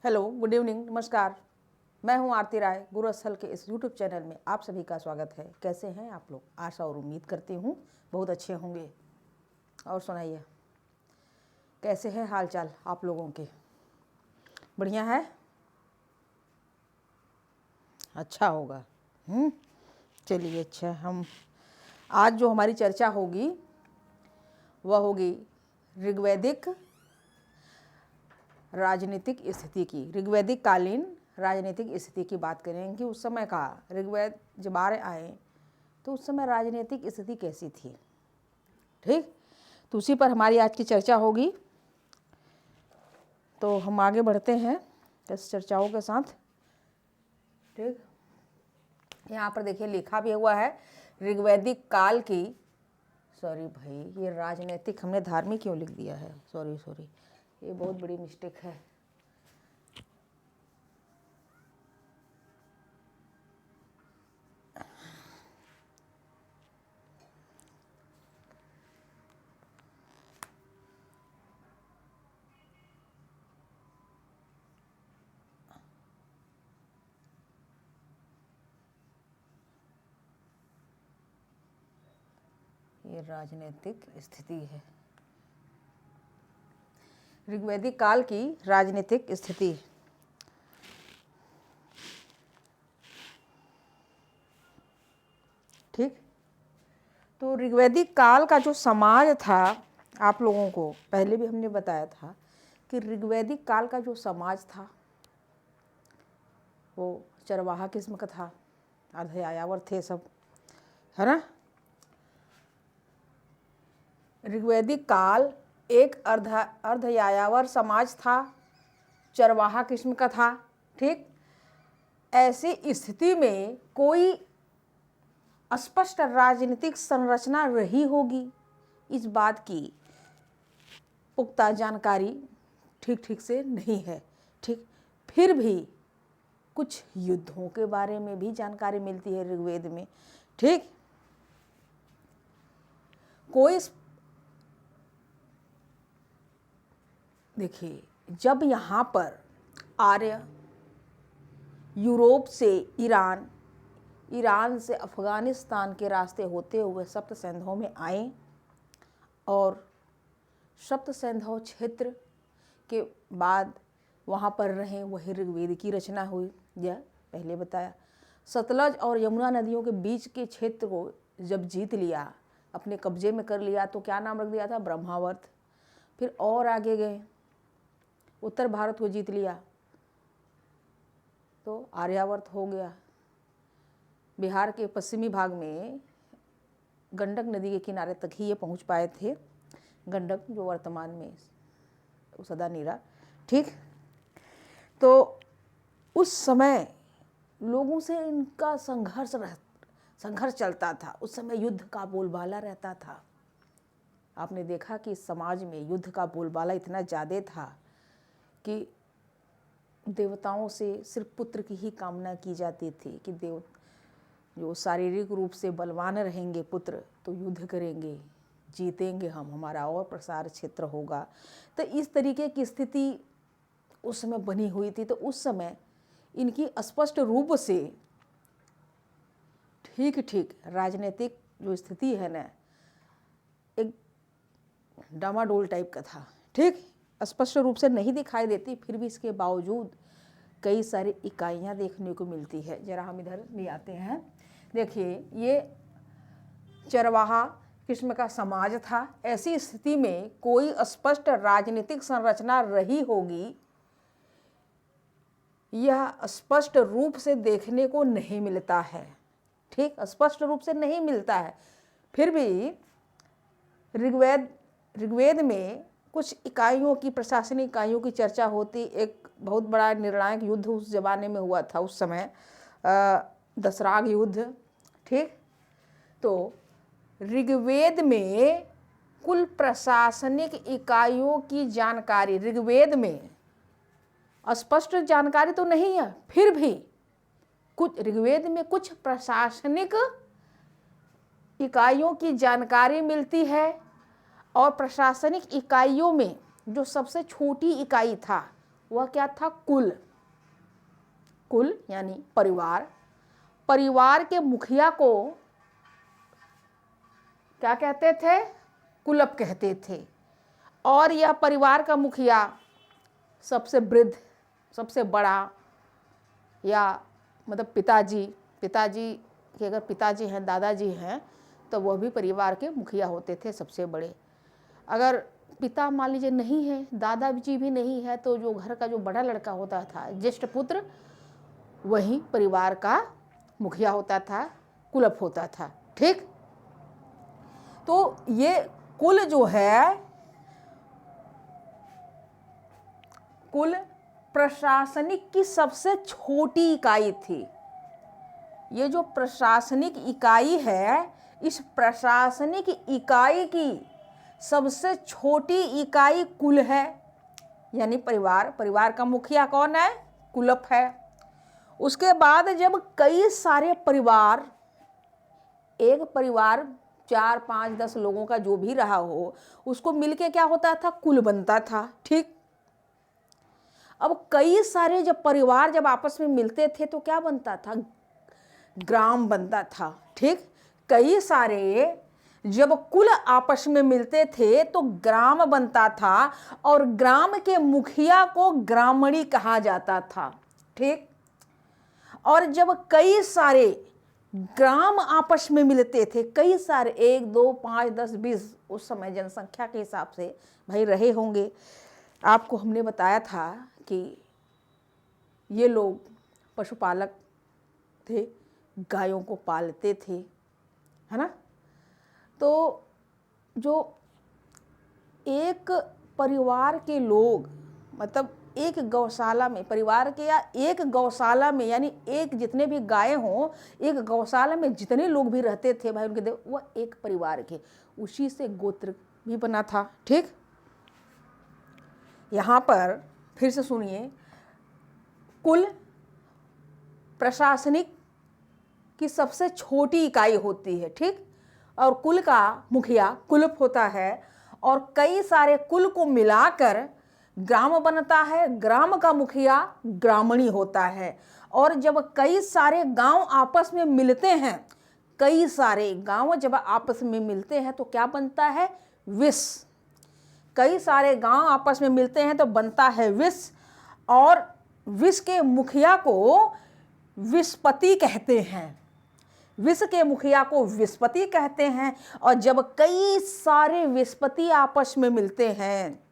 Hello, good evening, नमस्कार। मैं हूं आरती राय। गुरु स्थल के इस यूट्यूब चैनल में आप सभी का स्वागत है। कैसे हैं आप लोग? आशा और उम्मीद करती हूं बहुत अच्छे होंगे। और सुनाइए, कैसे हैं हाल चाल आप लोगों के? बढ़िया है? अच्छा होगा। चलिए, अच्छा। हम आज जो हमारी चर्चा होगी वह होगी ऋग्वैदिक राजनीतिक स्थिति की। ऋग्वैदिक कालीन राजनीतिक स्थिति की बात करेंगे कि उस समय का ऋग्वेद जब आए तो उस समय राजनीतिक स्थिति कैसी थी। ठीक, तो उसी पर हमारी आज की चर्चा होगी। तो हम आगे बढ़ते हैं इस चर्चाओं के साथ। ठीक, यहाँ पर देखिए लिखा भी हुआ है ऋग्वैदिक काल की। सॉरी भाई, ये राजनीतिक हमने धार्मिक क्यों लिख दिया है? सॉरी, ये बहुत बड़ी मिस्टेक है। ये राजनीतिक स्थिति है, ऋग्वैदिक काल की राजनीतिक स्थिति। ठीक, तो ऋग्वैदिक काल का जो समाज था, आप लोगों को पहले भी हमने बताया था कि ऋग्वैदिक काल का जो समाज था वो चरवाहा किस्म का था, अर्धयायावर थे सब, है ना। ऋग्वैदिक काल एक अर्धयायावर समाज था, चरवाहा किस्म का था। ठीक, ऐसी स्थिति में कोई स्पष्ट राजनीतिक संरचना रही होगी, इस बात की पुख्ता जानकारी ठीक से नहीं है। ठीक, फिर भी कुछ युद्धों के बारे में भी जानकारी मिलती है ऋग्वेद में। ठीक, कोई देखिए, जब यहाँ पर आर्य यूरोप से ईरान से अफगानिस्तान के रास्ते होते हुए सप्त सैंधव में आए और सप्त सैंधव क्षेत्र के बाद वहाँ पर रहे, वही ऋग्वेद की रचना हुई। यह पहले बताया। सतलज और यमुना नदियों के बीच के क्षेत्र को जब जीत लिया, अपने कब्जे में कर लिया, तो क्या नाम रख दिया था? ब्रह्मावर्त। फिर और आगे गए, उत्तर भारत को जीत लिया तो आर्यावर्त हो गया। बिहार के पश्चिमी भाग में गंडक नदी के किनारे तक ही ये पहुंच पाए थे, गंडक जो वर्तमान में सदा नीरा। ठीक, तो उस समय लोगों से इनका संघर्ष चलता था। उस समय युद्ध का बोलबाला रहता था। आपने देखा कि समाज में युद्ध का बोलबाला इतना ज़्यादा था कि देवताओं से सिर्फ पुत्र की ही कामना की जाती थी कि देव जो शारीरिक रूप से बलवान रहेंगे पुत्र तो युद्ध करेंगे, जीतेंगे हम, हमारा और प्रसार क्षेत्र होगा। तो इस तरीके की स्थिति उस समय बनी हुई थी। तो उस समय इनकी स्पष्ट रूप से ठीक राजनीतिक जो स्थिति है ना, एक डामाडोल टाइप का था। ठीक, स्पष्ट रूप से नहीं दिखाई देती, फिर भी इसके बावजूद कई सारी इकाइयाँ देखने को मिलती है। जरा हम इधर ले आते हैं। देखिए, ये चरवाहा किस्म का समाज था। ऐसी स्थिति में कोई स्पष्ट राजनीतिक संरचना रही होगी, यह स्पष्ट रूप से देखने को नहीं मिलता है। ठीक, स्पष्ट रूप से नहीं मिलता है। फिर भी ऋग्वेद में कुछ इकाइयों की, प्रशासनिक इकाइयों की चर्चा होती। एक बहुत बड़ा निर्णायक युद्ध उस जमाने में हुआ था, उस समय दशराग युद्ध। ठीक, तो ऋग्वेद में कुल प्रशासनिक इकाइयों की जानकारी ऋग्वेद में स्पष्ट जानकारी तो नहीं है, फिर भी कुछ ऋग्वेद में कुछ प्रशासनिक इकाइयों की जानकारी मिलती है। और प्रशासनिक इकाइयों में जो सबसे छोटी इकाई था वह क्या था? कुल। कुल यानी परिवार। परिवार के मुखिया को क्या कहते थे? कुलप कहते थे। और यह परिवार का मुखिया सबसे वृद्ध, सबसे बड़ा, या मतलब पिताजी के अगर पिताजी हैं, दादाजी हैं, तो वह भी परिवार के मुखिया होते थे, सबसे बड़े। अगर पिता मान लीजिए नहीं है, दादाजी भी नहीं है, तो जो घर का जो बड़ा लड़का होता था, ज्येष्ठ पुत्र, वही परिवार का मुखिया होता था, कुलप होता था। ठीक। तो ये कुल जो है, कुल प्रशासनिक की सबसे छोटी इकाई थी। ये जो प्रशासनिक इकाई है, इस प्रशासनिक इकाई की सबसे छोटी इकाई कुल है, यानी परिवार। परिवार का मुखिया कौन है? कुलप है। उसके बाद जब कई सारे परिवार, एक परिवार 4, 5, 10 लोगों का जो भी रहा हो, उसको मिलके क्या होता था? कुल बनता था। ठीक। अब कई सारे जब परिवार जब आपस में मिलते थे तो क्या बनता था? ग्राम बनता था। ठीक। कई सारे जब कुल आपस में मिलते थे तो ग्राम बनता था, और ग्राम के मुखिया को ग्रामणी कहा जाता था। ठीक। और जब कई सारे ग्राम आपस में मिलते थे, कई सारे 1, 2, 5, 10, 20, उस समय जनसंख्या के हिसाब से भाई रहे होंगे। आपको हमने बताया था कि ये लोग पशुपालक थे, गायों को पालते थे, है ना। तो जो एक परिवार के लोग, मतलब एक गौशाला में, परिवार के या एक गौशाला में, यानी एक जितने भी गायें हों, एक गौशाला में जितने लोग भी रहते थे भाई, उनके देव वह एक परिवार के, उसी से गोत्र भी बना था। ठीक। यहाँ पर फिर से सुनिए, कुल प्रशासनिक की सबसे छोटी इकाई होती है। ठीक। और कुल का मुखिया कुलप होता है, और कई सारे कुल को मिलाकर ग्राम बनता है। ग्राम का मुखिया ग्रामणी होता है। और जब कई सारे गांव आपस में मिलते हैं, कई सारे गांव जब आपस में मिलते हैं तो क्या बनता है? विस। कई सारे गांव आपस में मिलते हैं तो बनता है विस, और विस के मुखिया को विस्पति कहते हैं। विस के मुखिया को विस्पति कहते हैं। और जब कई सारे विस्पति आपस में मिलते हैं,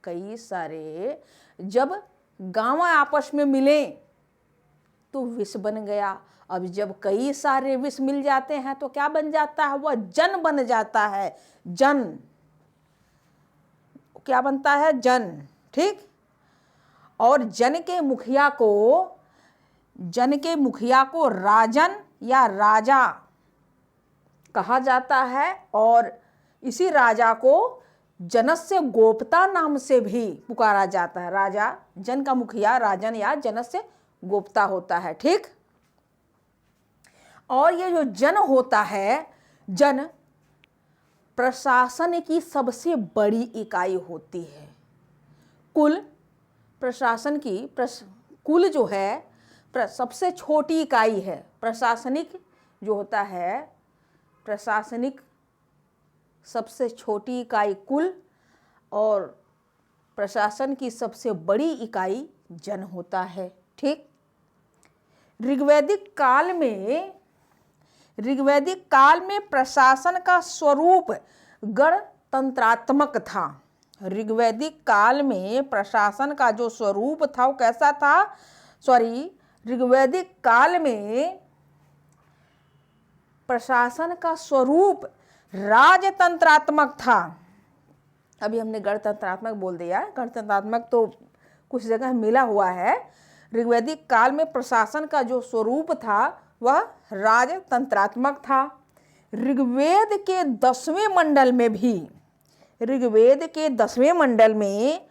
कई सारे जब गांव आपस में मिले तो विस बन गया। अब जब कई सारे विस मिल जाते हैं तो क्या बन जाता है? वह जन बन जाता है। जन क्या बनता है? जन। ठीक। और जन के मुखिया को राजन या राजा कहा जाता है, और इसी राजा को जनस्य गोप्ता नाम से भी पुकारा जाता है। राजा, जन का मुखिया राजन या जनस्य गोप्ता होता है। ठीक। और ये जो जन होता है, जन प्रशासन की सबसे बड़ी इकाई होती है। कुल प्रशासन की कुल जो है सबसे छोटी इकाई है। प्रशासनिक जो होता है, प्रशासनिक सबसे छोटी इकाई कुल, और प्रशासन की सबसे बड़ी इकाई जन होता है। ठीक। ऋग्वैदिक काल में प्रशासन का स्वरूप गणतंत्रात्मक था। ऋग्वैदिक काल में प्रशासन का जो स्वरूप था वो कैसा था? ऋग्वैदिक काल में प्रशासन का स्वरूप राजतंत्रात्मक था। अभी हमने गणतंत्रात्मक बोल दिया, गणतंत्रात्मक तो कुछ जगह मिला हुआ है। ऋग्वैदिक काल में प्रशासन का जो स्वरूप था वह राजतंत्रात्मक था। ऋग्वेद के 10वें मंडल में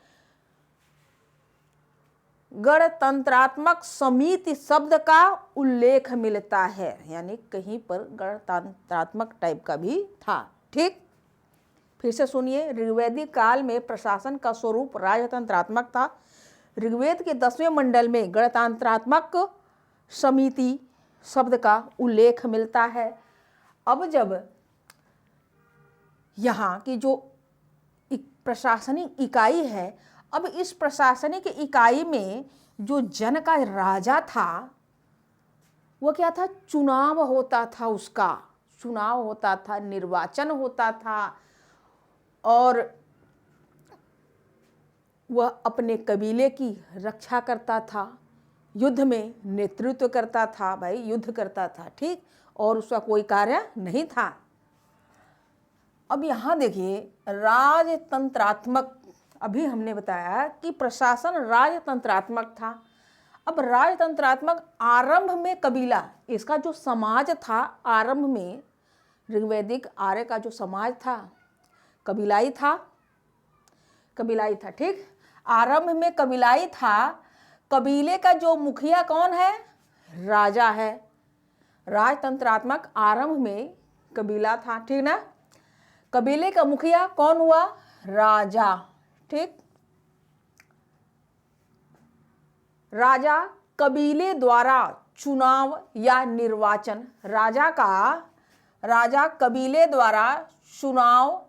गणतंत्रात्मक समिति शब्द का उल्लेख मिलता है, यानी कहीं पर गणतंत्रात्मक टाइप का भी था। ठीक। फिर से सुनिए, ऋग्वैदिक काल में प्रशासन का स्वरूप राजतंत्रात्मक था। ऋग्वेद के 10वें मंडल में गणतंत्रात्मक समिति शब्द का उल्लेख मिलता है। अब जब यहाँ की जो प्रशासनिक इकाई है, अब इस प्रशासनिक इकाई में जो जन का राजा था वो क्या था, चुनाव होता था, उसका चुनाव होता था, निर्वाचन होता था, और वह अपने कबीले की रक्षा करता था, युद्ध में नेतृत्व करता था, भाई युद्ध करता था, ठीक, और उसका कोई कार्य नहीं था। अब यहाँ देखिए, राजतंत्रात्मक, अभी हमने बताया कि प्रशासन राजतंत्रात्मक था। अब राजतंत्रात्मक आरंभ में कबीला, इसका जो समाज था आरंभ में, ऋग्वैदिक आर्य का जो समाज था कबीलाई था, कबीलाई था, ठीक, आरंभ में कबीलाई था। कबीले का जो मुखिया कौन है, राजा है। राजतंत्रात्मक आरंभ में कबीला था, ठीक ना, कबीले का मुखिया कौन हुआ, राजा, ठीक। राजा कबीले द्वारा चुनाव या निर्वाचन, राजा कबीले द्वारा चुनाव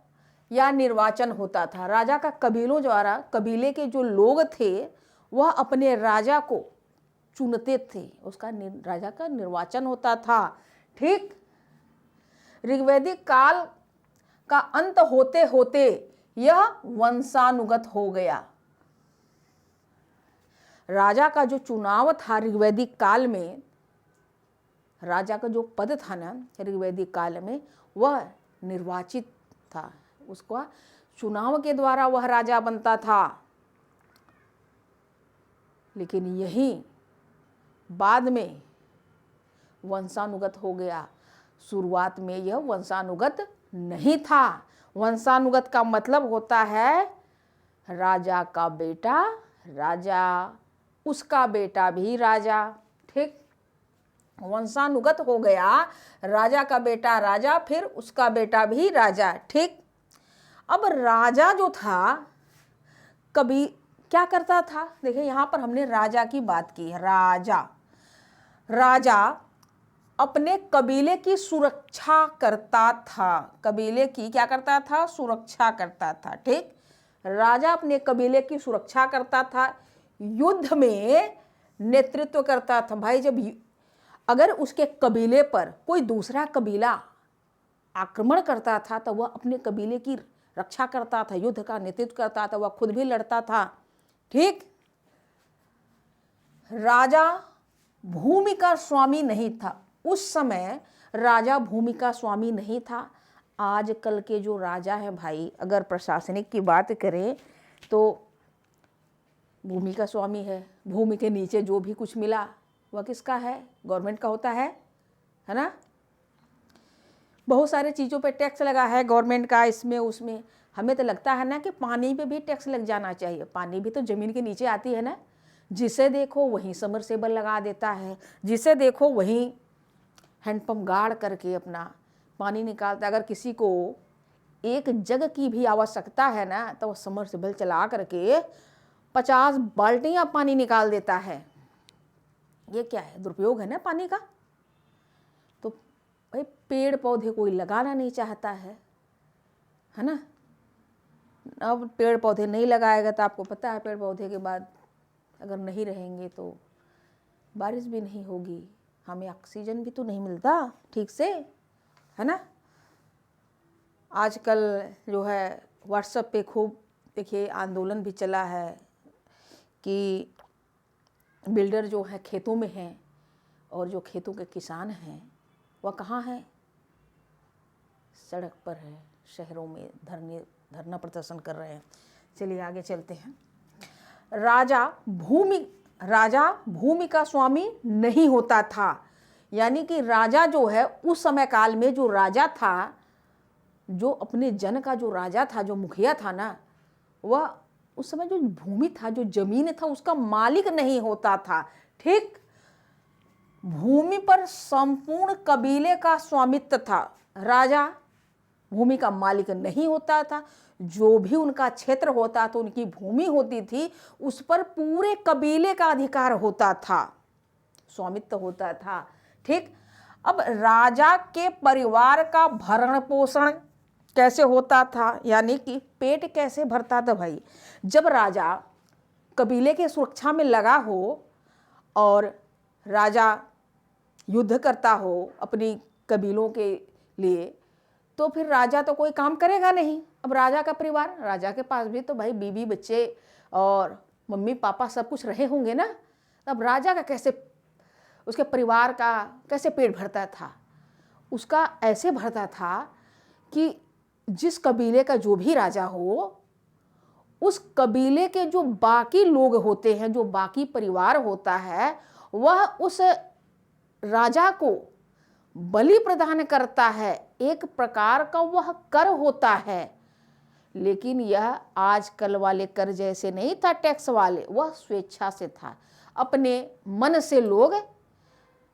या निर्वाचन होता था। राजा का कबीलों द्वारा, कबीले के जो लोग थे वह अपने राजा को चुनते थे, उसका राजा का निर्वाचन होता था, ठीक। ऋग्वैदिक काल का अंत होते होते यह वंशानुगत हो गया। राजा का जो चुनाव था ऋग्वैदिक काल में, राजा का जो पद था ना ऋग्वैदिक काल में, वह निर्वाचित था, उसका चुनाव के द्वारा वह राजा बनता था। लेकिन यही बाद में वंशानुगत हो गया। शुरुआत में यह वंशानुगत नहीं था। वंशानुगत का मतलब होता है राजा का बेटा राजा, उसका बेटा भी राजा, ठीक। वंशानुगत हो गया, राजा का बेटा राजा, फिर उसका बेटा भी राजा, ठीक। अब राजा जो था कभी क्या करता था, देखिए यहाँ पर हमने राजा की बात की है। राजा अपने कबीले की सुरक्षा करता था, कबीले की क्या करता था, सुरक्षा करता था, ठीक। राजा अपने कबीले की सुरक्षा करता था, युद्ध में नेतृत्व करता था। भाई जब अगर उसके कबीले पर कोई दूसरा कबीला आक्रमण करता था तो वह अपने कबीले की रक्षा करता था, युद्ध का नेतृत्व करता था, वह खुद भी लड़ता था, ठीक। राजा भूमि का स्वामी नहीं था। उस समय राजा भूमि का स्वामी नहीं था। आजकल के जो राजा हैं भाई, अगर प्रशासनिक की बात करें तो भूमि का स्वामी है। भूमि के नीचे जो भी कुछ मिला वह किसका है, गवर्नमेंट का होता है ना। बहुत सारे चीज़ों पे टैक्स लगा है गवर्नमेंट का, इसमें उसमें। हमें तो लगता है ना कि पानी पे भी टैक्स लग जाना चाहिए। पानी भी तो ज़मीन के नीचे आती है ना। जिसे देखो वहीं समरसेबल लगा देता है, जिसे देखो वहीं हैंडपम्प गाड़ करके अपना पानी निकालता। अगर किसी को एक जग की भी आवश्यकता है ना तो वह समरसेबल चला करके 50 बाल्टियाँ पानी निकाल देता है। ये क्या है, दुरुपयोग है ना पानी का। तो भाई पेड़ पौधे कोई लगाना नहीं चाहता है ना। अब पेड़ पौधे नहीं लगाएगा तो आपको पता है पेड़ पौधे के बाद अगर नहीं रहेंगे तो बारिश भी नहीं होगी, हमें ऑक्सीजन भी तो नहीं मिलता ठीक से, है ना। आजकल जो है व्हाट्सएप पे खूब देखिए आंदोलन भी चला है कि बिल्डर जो है खेतों में हैं और जो खेतों के किसान हैं वह कहाँ हैं, सड़क पर है, शहरों में धरना प्रदर्शन कर रहे हैं। चलिए आगे चलते हैं। राजा भूमि का स्वामी नहीं होता था। यानी कि राजा जो है उस समय काल में जो राजा था, जो अपने जन का जो राजा था, जो मुखिया था ना, वह उस समय जो भूमि था, जो जमीन था, उसका मालिक नहीं होता था, ठीक। भूमि पर संपूर्ण कबीले का स्वामित्व था। राजा भूमि का मालिक नहीं होता था। जो भी उनका क्षेत्र होता तो उनकी भूमि होती थी, उस पर पूरे कबीले का अधिकार होता था, स्वामित्व होता था। ठीक। अब राजा के परिवार का भरण पोषण कैसे होता था, यानी कि पेट कैसे भरता था भाई। जब राजा कबीले के सुरक्षा में लगा हो और राजा युद्ध करता हो अपनी कबीलों के लिए, तो फिर राजा तो कोई काम करेगा नहीं। अब राजा का परिवार, राजा के पास भी तो भाई बीवी बच्चे और मम्मी पापा सब कुछ रहे होंगे ना। अब राजा का कैसे, उसके परिवार का कैसे पेट भरता था। उसका ऐसे भरता था कि जिस कबीले का जो भी राजा हो, उस कबीले के जो बाकी लोग होते हैं, जो बाकी परिवार होता है, वह उस राजा को बलि प्रदान करता है। एक प्रकार का वह कर होता है। लेकिन यह आजकल वाले कर जैसे नहीं था, टैक्स वाले, वह स्वेच्छा से था। अपने मन से लोग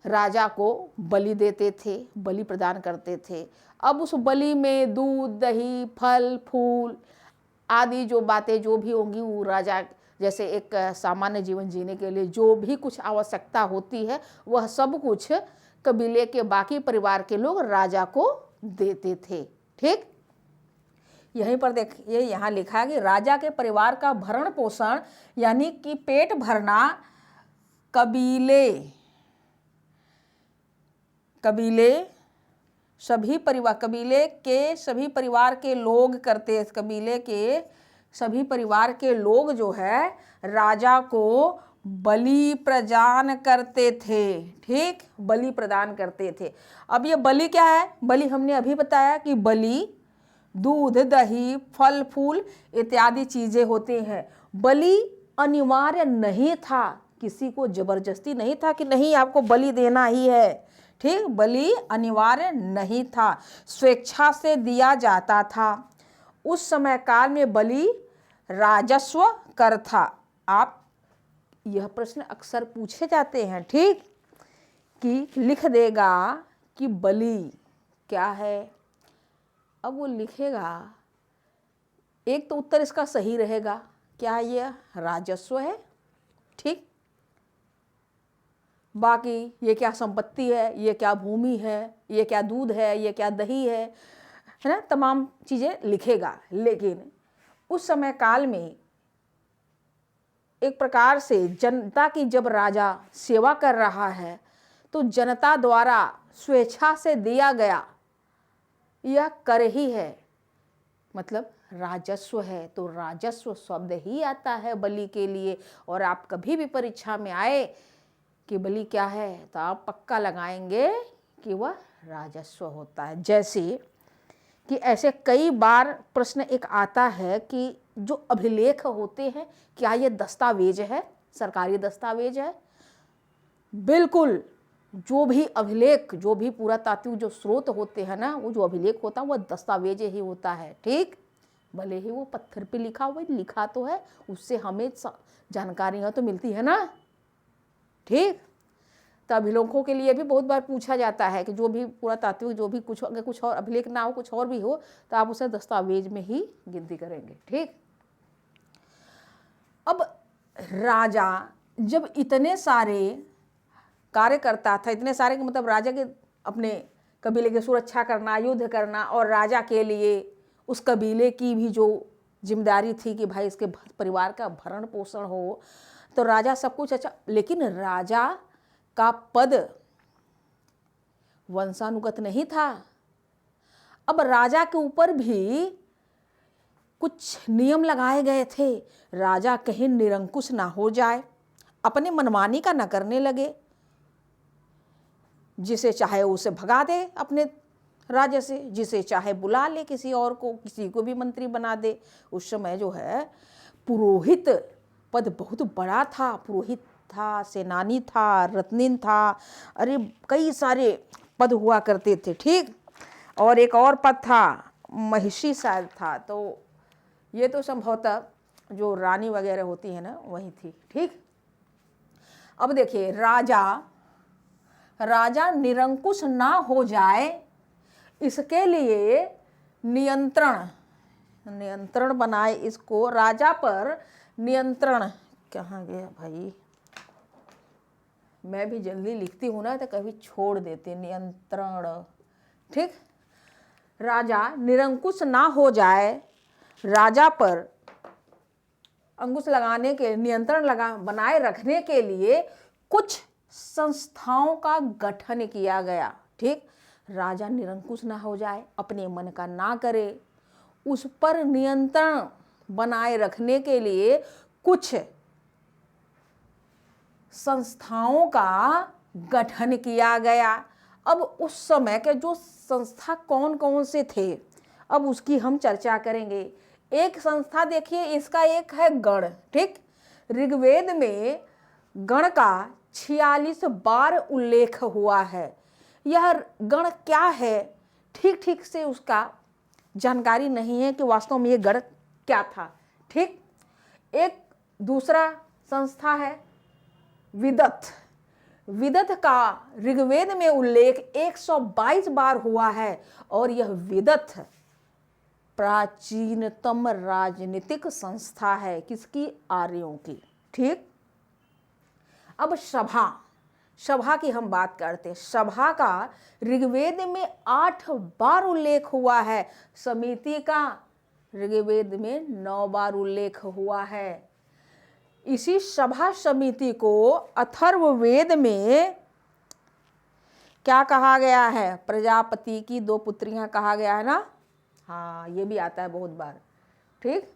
राजा को बलि देते थे, बलि प्रदान करते थे। अब उस बलि में दूध, दही, फल, फूल आदि जो बातें जो भी होंगी, वो राजा जैसे एक सामान्य जीवन जीने के लिए जो भी कुछ आवश्यकता होती है, वह सब कुछ कबीले के बाकी परिवार के लोग राजा को देते थे। ठीक। यहीं पर देखिए, यहाँ लिखा है कि राजा के परिवार का भरण पोषण यानी कि पेट भरना कबीले के सभी परिवार के लोग करते। कबीले के सभी परिवार के लोग जो है राजा को बलि प्रदान करते थे। ठीक, बलि प्रदान करते थे। अब ये बलि क्या है? बलि हमने अभी बताया कि बलि दूध, दही, फल फूल इत्यादि चीजें होती हैं। बलि अनिवार्य नहीं था, किसी को जबरदस्ती नहीं था कि नहीं आपको बलि देना ही है। ठीक, बलि अनिवार्य नहीं था, स्वेच्छा से दिया जाता था। उस समय काल में बलि राजस्व कर था। आप यह प्रश्न अक्सर पूछे जाते हैं। ठीक, कि लिख देगा कि बलि क्या है। अब वो लिखेगा, एक तो उत्तर इसका सही रहेगा, क्या यह राजस्व है। ठीक, बाकी ये क्या संपत्ति है, ये क्या भूमि है, ये क्या दूध है, ये क्या दही है ना, तमाम चीजें लिखेगा। लेकिन उस समय काल में एक प्रकार से जनता की जब राजा सेवा कर रहा है, तो जनता द्वारा स्वेच्छा से दिया गया यह कर ही है, मतलब राजस्व है। तो राजस्व शब्द ही आता है बलि के लिए। और आप कभी भी परीक्षा में आए कि बलि क्या है, तो आप पक्का लगाएंगे कि वह राजस्व होता है। जैसे कि ऐसे कई बार प्रश्न एक आता है कि जो अभिलेख होते हैं, क्या ये दस्तावेज है, सरकारी दस्तावेज है? बिल्कुल, जो भी अभिलेख, जो भी पुरातात्विक जो स्रोत होते हैं ना, वो जो अभिलेख होता है वह दस्तावेज ही होता है। ठीक, भले ही वो पत्थर पे लिखा हुआ, लिखा तो है, उससे हमें जानकारियाँ तो मिलती है ना। ठीक, तो अभिलेखों के लिए भी बहुत बार पूछा जाता है कि जो भी पुरातात्विक जो भी कुछ, अगर कुछ और अभिलेख ना हो, कुछ और भी हो, तो आप उसे दस्तावेज में ही गिनती करेंगे। ठीक, अब राजा जब इतने सारे कार्य करता था, इतने सारे मतलब राजा के अपने कबीले की सुरक्षा करना, युद्ध करना, और राजा के लिए उस कबीले की भी जो जिम्मेदारी थी कि भाई इसके परिवार का भरण पोषण हो, तो राजा सब कुछ अच्छा। लेकिन राजा का पद वंशानुगत नहीं था। अब राजा के ऊपर भी कुछ नियम लगाए गए थे, राजा कहीं निरंकुश ना हो जाए, अपने मनमानी का न करने लगे, जिसे चाहे उसे भगा दे अपने राज्य से, जिसे चाहे बुला ले किसी और को, किसी को भी मंत्री बना दे। उस समय जो है पुरोहित पद बहुत बड़ा था, पुरोहित था, सेनानी था, रत्निन था, अरे कई सारे पद हुआ करते थे। ठीक, और एक और पद था, महिषी शायद था, तो ये तो संभवतः जो रानी वगैरह होती है ना, वही थी। ठीक, अब देखिए, राजा निरंकुश ना हो जाए, इसके लिए नियंत्रण, नियंत्रण बनाए इसको, राजा पर नियंत्रण, कहाँ गया भाई, मैं भी जल्दी लिखती हूँ ना तो कभी छोड़ देते, नियंत्रण, ठीक। राजा निरंकुश ना हो जाए, राजा पर अंकुश लगाने के, नियंत्रण बनाए रखने के लिए कुछ संस्थाओं का गठन किया गया, ठीक। राजा निरंकुश ना हो जाए, अपने मन का ना करे, उस पर नियंत्रण बनाए रखने के लिए कुछ संस्थाओं का गठन किया गया। अब उस समय के जो संस्था कौन कौन से थे, अब उसकी हम चर्चा करेंगे। एक संस्था देखिए, इसका एक है गण, ठीक। ऋग्वेद में गण का 46 बार उल्लेख हुआ है। यह गण क्या है, ठीक ठीक से उसका जानकारी नहीं है कि वास्तव में ये गण क्या था, ठीक। एक दूसरा संस्था है विदथ। विदथ का ऋग्वेद में उल्लेख 122 बार हुआ है और यह विदथ प्राचीनतम राजनीतिक संस्था है, किसकी, आर्यों की, ठीक। अब सभा, सभा की हम बात करते हैं। सभा का ऋग्वेद में 8 बार उल्लेख हुआ है, समिति का ऋग्वेद में 9 बार उल्लेख हुआ है। इसी सभा समिति को अथर्ववेद में क्या कहा गया है, प्रजापति की 2 पुत्रियां कहा गया है ना, हाँ ये भी आता है बहुत बार, ठीक।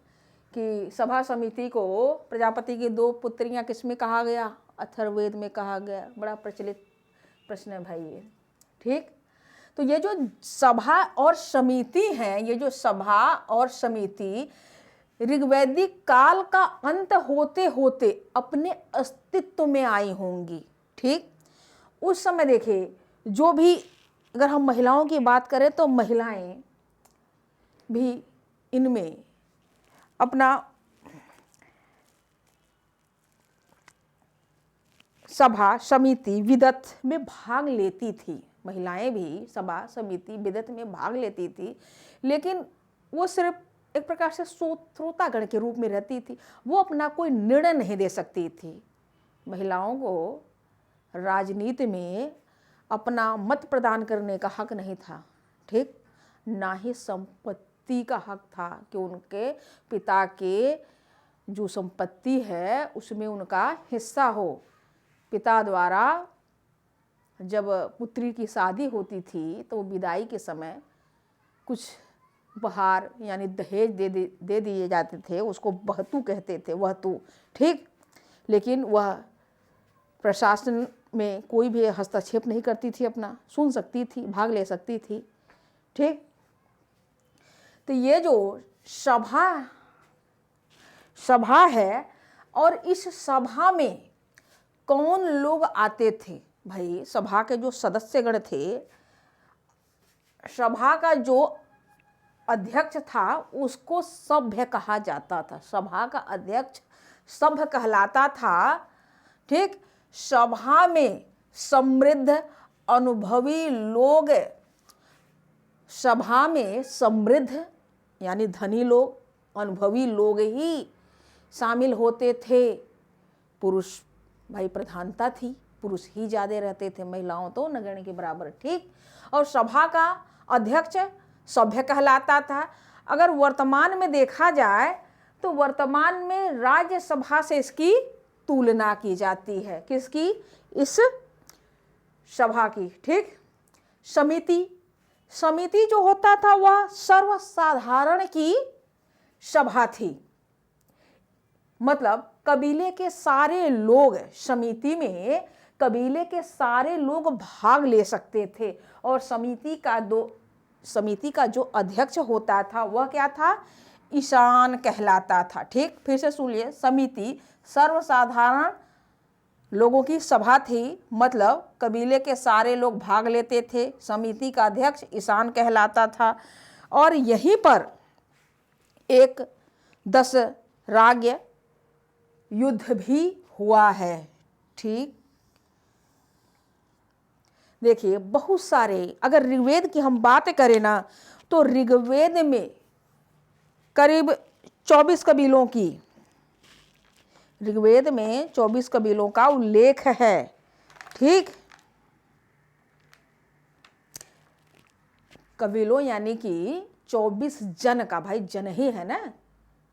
कि सभा समिति को प्रजापति की 2 पुत्रियां किसमें कहा गया, अथर्ववेद में कहा गया। बड़ा प्रचलित प्रश्न है भाई ये, ठीक। तो ये जो सभा और समिति है, ये जो सभा और समिति ऋग्वैदिक काल का अंत होते होते अपने अस्तित्व में आई होंगी, ठीक। उस समय देखिए, जो भी, अगर हम महिलाओं की बात करें तो महिलाएं भी इनमें अपना सभा समिति विदथ में भाग लेती थी। महिलाएं भी सभा समिति विदथ में भाग लेती थी, लेकिन वो सिर्फ एक प्रकार से श्रोतागण के रूप में रहती थी, वो अपना कोई निर्णय नहीं दे सकती थी। महिलाओं को राजनीति में अपना मत प्रदान करने का हक नहीं था, ठीक। ना ही संपत्ति का हक था कि उनके पिता के जो संपत्ति है उसमें उनका हिस्सा हो। पिता द्वारा जब पुत्री की शादी होती थी तो विदाई के समय कुछ उपहार यानी दहेज दे दिए जाते थे, उसको बहतू कहते थे, वहतू, ठीक। लेकिन वह प्रशासन में कोई भी हस्तक्षेप नहीं करती थी, अपना सुन सकती थी, भाग ले सकती थी, ठीक। तो ये जो सभा है, और इस सभा में कौन लोग आते थे भाई, सभा के जो सदस्यगण थे, सभा का जो अध्यक्ष था उसको सभ्य कहा जाता था। सभा का अध्यक्ष सभ्य कहलाता था, ठीक। सभा में समृद्ध अनुभवी लोग, सभा में समृद्ध यानी धनी लोग, अनुभवी लोग ही शामिल होते थे। पुरुष भाई प्रधानता थी, पुरुष ही ज़्यादा रहते थे, महिलाओं तो नगण्य के बराबर, ठीक। और सभा का अध्यक्ष सभ्य कहलाता था। अगर वर्तमान में देखा जाए तो वर्तमान में राज्यसभा से इसकी तुलना की जाती है, किसकी, इस सभा की, ठीक। समिति जो होता था वह सर्वसाधारण की सभा थी, मतलब कबीले के सारे लोग, समिति में कबीले के सारे लोग भाग ले सकते थे। और समिति का जो अध्यक्ष होता था वह क्या था, ईशान कहलाता था, ठीक। फिर से सुनिए, समिति सर्वसाधारण लोगों की सभा थी, मतलब कबीले के सारे लोग भाग लेते थे। समिति का अध्यक्ष ईशान कहलाता था। और यहीं पर एक 10 राज्य युद्ध भी हुआ है, ठीक। देखिए बहुत सारे, अगर ऋग्वेद की हम बात करें ना तो ऋग्वेद में करीब 24 कबीलों की, ऋग्वेद में 24 कबीलों का उल्लेख है। ठीक, कबीलों यानी कि 24 जन का, भाई जन ही है ना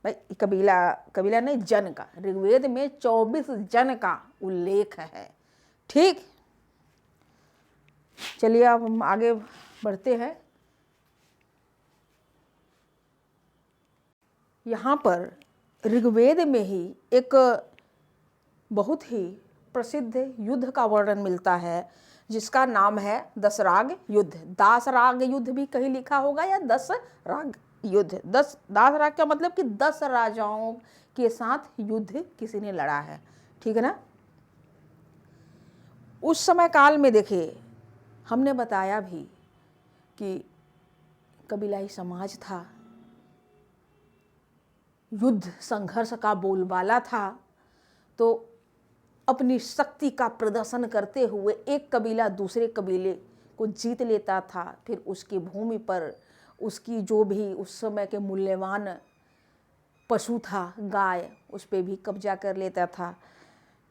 भाई, कबीला कबीला नहीं, जन का। ऋग्वेद में 24 जन का उल्लेख है। ठीक, चलिए अब हम आगे बढ़ते हैं। यहाँ पर ऋग्वेद में ही एक बहुत ही प्रसिद्ध युद्ध का वर्णन मिलता है, जिसका नाम है दसराग युद्ध। दासराग युद्ध भी कहीं लिखा होगा, या दसराग युद्ध। दासराग का मतलब कि 10 राजाओं के साथ युद्ध किसी ने लड़ा है। ठीक है ना। उस समय काल में देखिए, हमने बताया भी कि कबीलाई समाज था, युद्ध संघर्ष का बोलबाला था। तो अपनी शक्ति का प्रदर्शन करते हुए एक कबीला दूसरे कबीले को जीत लेता था, फिर उसकी भूमि पर उसकी जो भी उस समय के मूल्यवान पशु था, गाय, उस पर भी कब्जा कर लेता था।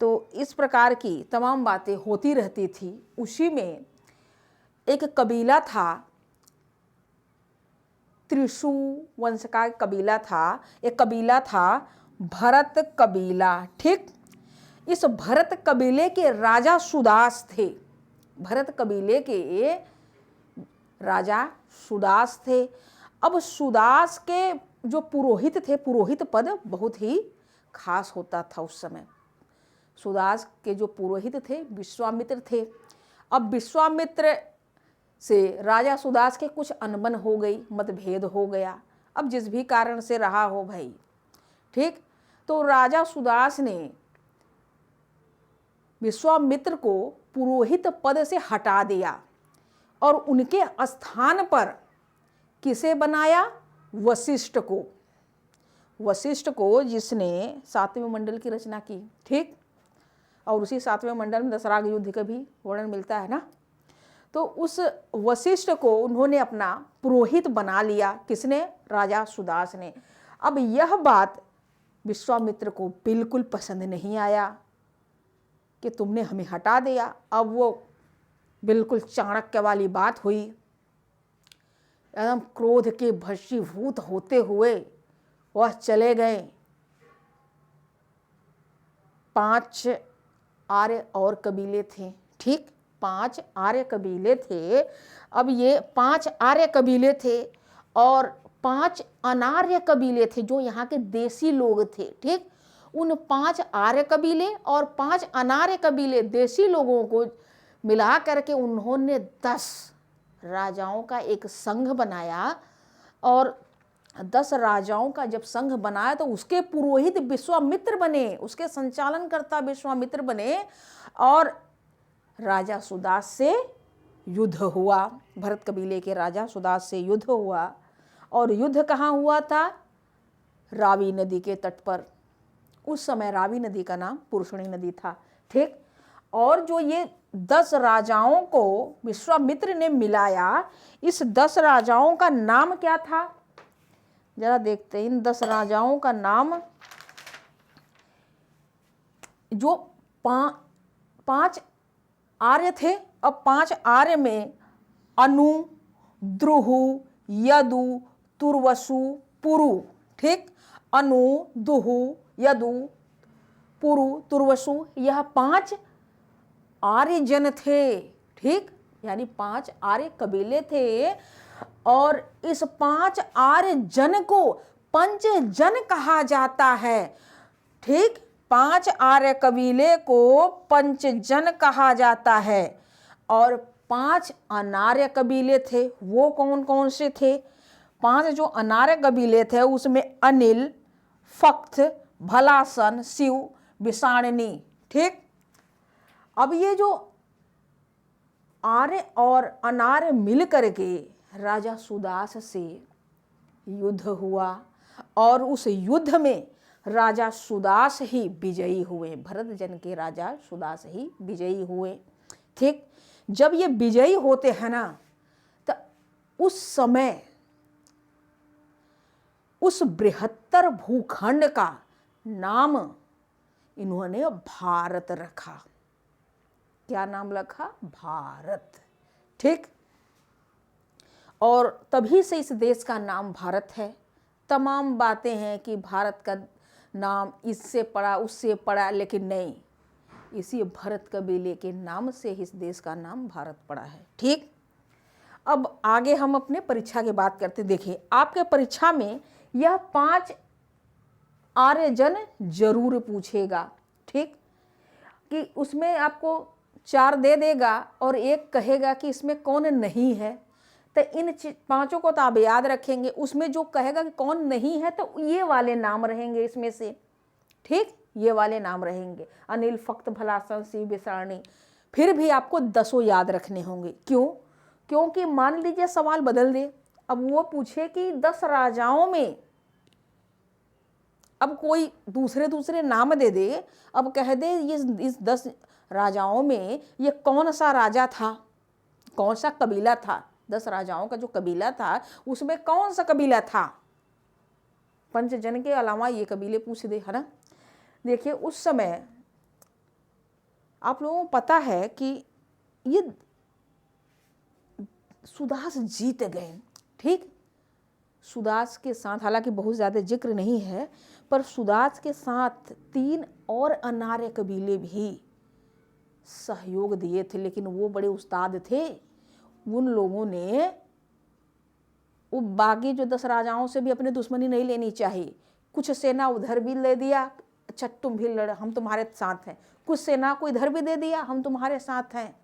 तो इस प्रकार की तमाम बातें होती रहती थी। उसी में एक कबीला था, त्रिशु वंश का कबीला था। एक कबीला था भरत कबीला। ठीक, इस भरत कबीले के राजा सुदास थे। भरत कबीले के राजा सुदास थे। अब सुदास के जो पुरोहित थे, पुरोहित पद बहुत ही खास होता था उस समय। सुदास के जो पुरोहित थे विश्वामित्र थे। अब विश्वामित्र से राजा सुदास के कुछ अनबन हो गई, मतभेद हो गया। अब जिस भी कारण से रहा हो भाई, ठीक, तो राजा सुदास ने विश्वामित्र को पुरोहित पद से हटा दिया और उनके स्थान पर किसे बनाया? वशिष्ठ को। वशिष्ठ को, जिसने 7वें मंडल की रचना की। ठीक, और उसी 7वें मंडल में दसराग युद्ध का भी वर्णन मिलता है ना। तो उस वशिष्ठ को उन्होंने अपना पुरोहित बना लिया। किसने? राजा सुदास ने। अब यह बात विश्वामित्र को बिल्कुल पसंद नहीं आया कि तुमने हमें हटा दिया। अब वो बिल्कुल चाणक्य वाली बात हुई, एकदम क्रोध के भस्मीभूत होते हुए वह चले गए। 5 आर्य और कबीले थे। ठीक, 5 आर्य कबीले थे। अब ये 5 आर्य कबीले थे और 5 अनार्य कबीले थे, जो यहाँ के देसी लोग थे। ठीक, उन 5 आर्य कबीले और 5 अनार्य कबीले देसी लोगों को मिला करके उन्होंने 10 राजाओं का एक संघ बनाया। और 10 राजाओं का जब संघ बनाया तो उसके पुरोहित विश्वामित्र बने, उसके संचालनकर्ता विश्वामित्र बने। और राजा सुदास से युद्ध हुआ। भरत कबीले के राजा सुदास से युद्ध हुआ। और युद्ध कहाँ हुआ था? रावी नदी के तट पर। उस समय रावी नदी का नाम पुरुषणी नदी था। ठीक, और जो ये 10 राजाओं को विश्वामित्र ने मिलाया, इस 10 राजाओं का नाम क्या था? जरा देखते हैं इन 10 राजाओं का नाम। जो 5 आर्य थे, अब 5 आर्य में अनु, द्रुहु, यदु, तुर्वसु, पुरु। ठीक, अनु, दुहु, यदु, पुरु, तुर्वसु, यह 5 आर्य जन थे। ठीक, यानी 5 आर्य कबीले थे। और इस 5 आर्य जन को पंचजन कहा जाता है। ठीक, 5 आर्य कबीले को पंचजन कहा जाता है। और 5 अनार्य कबीले थे, वो कौन कौन से थे? 5 जो अनार्य कबीले थे उसमें अनिल, फक्त, भलासन, शिव, विषाणनी। ठीक, अब ये जो आर्य और अनार्य मिल करके राजा सुदास से युद्ध हुआ और उस युद्ध में राजा सुदास ही विजयी हुए। भरत जन के राजा सुदास ही विजयी हुए। ठीक, जब ये विजयी होते हैं ना, तो उस समय उस बृहत्तर भूखंड का नाम इन्होंने भारत रखा। क्या नाम रखा? भारत। ठीक। और तभी से इस देश का नाम भारत है। तमाम बातें हैं कि भारत का नाम इससे पड़ा उससे पड़ा, लेकिन नहीं, इसी भरत कबीले के नाम से इस देश का नाम भारत पड़ा है। ठीक। अब आगे हम अपने परीक्षा की बात करते। देखिए, आपके परीक्षा में यह 5 आर्यजन जरूर पूछेगा। ठीक। कि उसमें आपको 4 दे देगा और एक कहेगा कि इसमें कौन नहीं है। तो इन 5 को तो आप याद रखेंगे। उसमें जो कहेगा कि कौन नहीं है तो ये वाले नाम रहेंगे इसमें से। ठीक। ये वाले नाम रहेंगे, अनिल, फक्त, भलासन, शिव, बिसारणी। फिर भी आपको 10 याद रखने होंगे। क्यों? क्योंकि मान लीजिए सवाल बदल दे, अब वो पूछे कि 10 राजाओं में, अब कोई दूसरे नाम दे दे, अब कह दे ये इस 10 राजाओं में ये कौन सा राजा था, कौन सा कबीला था। 10 राजाओं का जो कबीला था उसमें कौन सा कबीला था। पंचजन के अलावा ये कबीले पूछ दे, है ना। देखिए, उस समय आप लोगों को पता है कि ये सुदास जीत गए। ठीक। सुदास के साथ, हालांकि बहुत ज़्यादा जिक्र नहीं है, पर सुदास के साथ 3 और अनार्य कबीले भी सहयोग दिए थे, लेकिन वो बड़े उस्ताद थे। उन लोगों ने वो बाकी जो 10 राजाओं से भी अपनी दुश्मनी नहीं लेनी चाहिए। कुछ सेना उधर भी ले दिया, अच्छा तुम भी लड़, हम तुम्हारे साथ हैं। कुछ सेना को इधर भी दे दिया, हम तुम्हारे साथ हैं।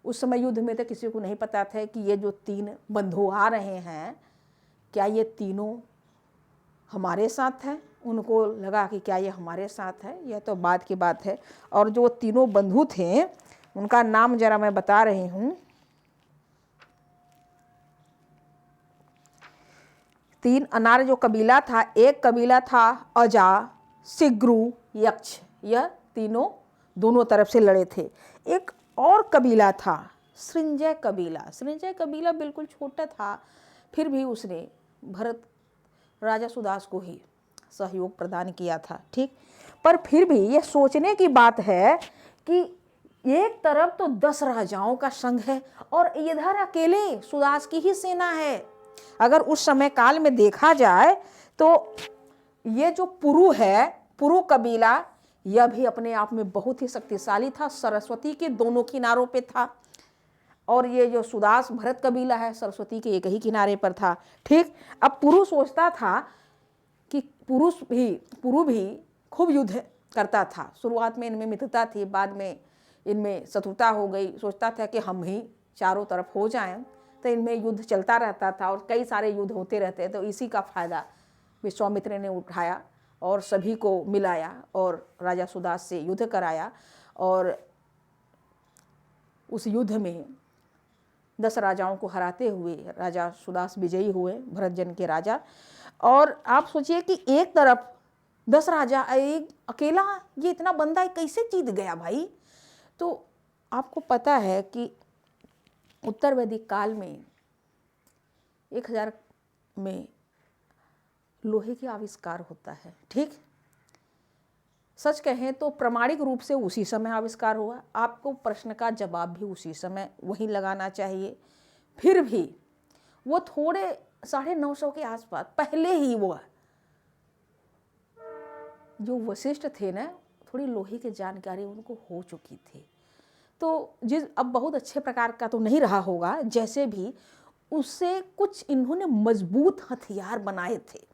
उस समय युद्ध में तो किसी को नहीं पता था कि ये जो 3 बंधु आ रहे हैं, क्या ये तीनों हमारे साथ हैं। उनको लगा कि क्या ये हमारे साथ है, यह तो बाद की बात है। और जो तीनों बंधु थे उनका नाम जरा मैं बता रही हूँ। 3 अनार जो कबीला था, एक कबीला था अजा, सिग्रू, यक्ष। यह तीनों दोनों तरफ से लड़े थे। एक और कबीला था सृंजय कबीला। सृंजय कबीला बिल्कुल छोटा था, फिर भी उसने भरत राजा सुदास को ही सहयोग प्रदान किया था। ठीक। पर फिर भी यह सोचने की बात है कि एक तरफ तो 10 राजाओं का संघ है और इधर अकेले सुदास की ही सेना है। अगर उस समय काल में देखा जाए तो ये जो पुरु है, पुरु कबीला, यह भी अपने आप में बहुत ही शक्तिशाली था, सरस्वती के दोनों किनारों पे था। और ये जो सुदास भरत कबीला है, सरस्वती के एक ही किनारे पर था। ठीक। अब पुरु सोचता था कि पुरु भी खूब युद्ध करता था। शुरुआत में इनमें मित्रता थी, बाद में इनमें शत्रुता हो गई। सोचता था कि हम ही चारों तरफ हो जाएं, तो इनमें युद्ध चलता रहता था और कई सारे युद्ध होते रहते। तो इसी का फायदा विश्वामित्र ने उठाया और सभी को मिलाया और राजा सुदास से युद्ध कराया। और उस युद्ध में 10 राजाओं को हराते हुए राजा सुदास विजयी हुए, भरतजन के राजा। और आप सोचिए कि एक तरफ 10 राजा, एक अकेला ये इतना बंदा कैसे जीत गया भाई। तो आपको पता है कि उत्तर वैदिक काल में 1000 में लोहे के आविष्कार होता है। ठीक। सच कहें तो प्रामाणिक रूप से उसी समय आविष्कार हुआ। आपको प्रश्न का जवाब भी उसी समय वहीं लगाना चाहिए। फिर भी वो थोड़े 950 के आसपास पहले ही वो जो वशिष्ठ थे ना, थोड़ी लोहे की जानकारी उनको हो चुकी थी। तो अब बहुत अच्छे प्रकार का तो नहीं रहा होगा, जैसे भी उससे कुछ इन्होंने मजबूत हथियार बनाए थे।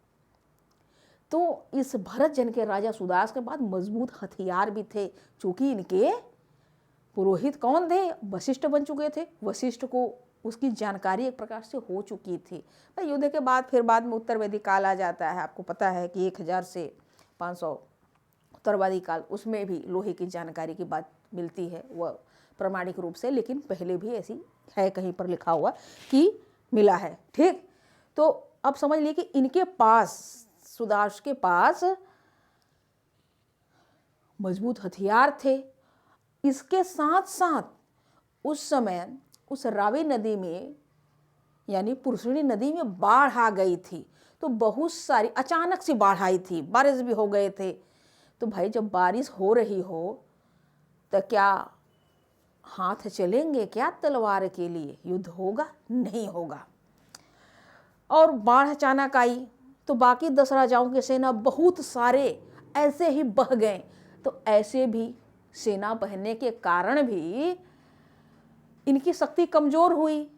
तो इस भरत जन के राजा सुदास के बाद मजबूत हथियार भी थे, चूंकि इनके पुरोहित कौन थे? वशिष्ठ बन चुके थे। वशिष्ठ को उसकी जानकारी एक प्रकार से हो चुकी थी। युद्ध के बाद फिर बाद में उत्तर वैदिक काल आ जाता है। आपको पता है कि 1000 से 500 उत्तर वैदिक काल, उसमें भी लोहे की जानकारी की बात मिलती है, वह प्रामाणिक रूप से, लेकिन पहले भी ऐसी है कहीं पर लिखा हुआ कि मिला है। ठीक। तो अब समझ लीजिए कि इनके पास, सुदास के पास मजबूत हथियार थे। इसके साथ साथ उस समय उस रावी नदी में, यानी पुरुषणी नदी में बाढ़ आ गई थी। तो बहुत सारी अचानक से बाढ़ आई थी, बारिश भी हो गए थे। तो भाई जब बारिश हो रही हो तो क्या हाथ चलेंगे क्या तलवार के लिए? युद्ध होगा? नहीं होगा। और बाढ़ अचानक आई तो बाकी 10 राजाओं की सेना बहुत सारे ऐसे ही बह गए। तो ऐसे भी सेना बहने के कारण भी इनकी शक्ति कमजोर हुई,